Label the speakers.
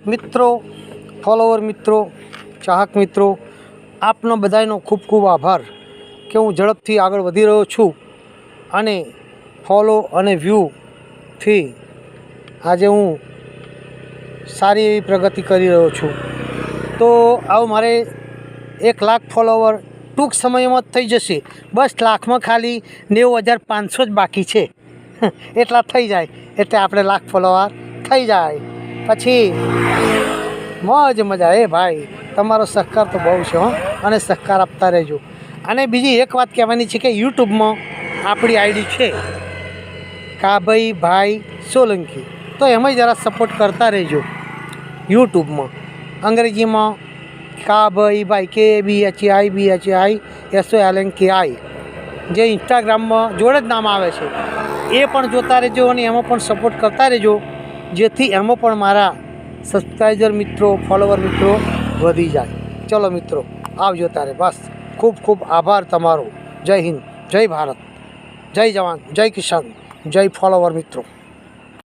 Speaker 1: મિત્રો, ફોલોવર મિત્રો, ચાહક મિત્રો, આપનો બધાનો ખૂબ ખૂબ આભાર કે હું ઝડપથી આગળ વધી રહ્યો છું અને ફોલો અને વ્યૂથી આજે હું સારી એવી પ્રગતિ કરી રહ્યો છું. તો આવું મારે 1 લાખ ફોલોવર ટૂંક સમયમાં જ થઈ જશે. બસ લાખમાં ખાલી 90,500 જ બાકી છે. એટલા થઈ જાય એટલે આપણે લાખ ફોલોવર થઈ જાય પછી મોજ મજા. એ ભાઈ તમારો સહકાર તો બહુ છે અને સહકાર આપતા રહેજો. અને બીજી એક વાત કહેવાની છે કે યુટ્યુબમાં આપણી આઈડી છે કાભઈભાઈ સોલંકી, તો એમાં જરા સપોર્ટ કરતા રહેજો. યુટ્યુબમાં અંગ્રેજીમાં કાભઈભાઈ KABHEIBHEI જે ઇન્સ્ટાગ્રામમાં જોડે જ નામ આવે છે એ પણ જોતા રહેજો અને એમાં પણ સપોર્ટ કરતા રહેજો, જેથી એમાં પણ મારા સબસ્ક્રાઈબર મિત્રો, ફોલોવર મિત્રો વધી જાય. ચલો મિત્રો, આવજો તારે. બસ ખૂબ ખૂબ આભાર તમારો. જય હિન્દ, જય ભારત, જય જવાન, જય કિસાન, જય ફોલોવર મિત્રો.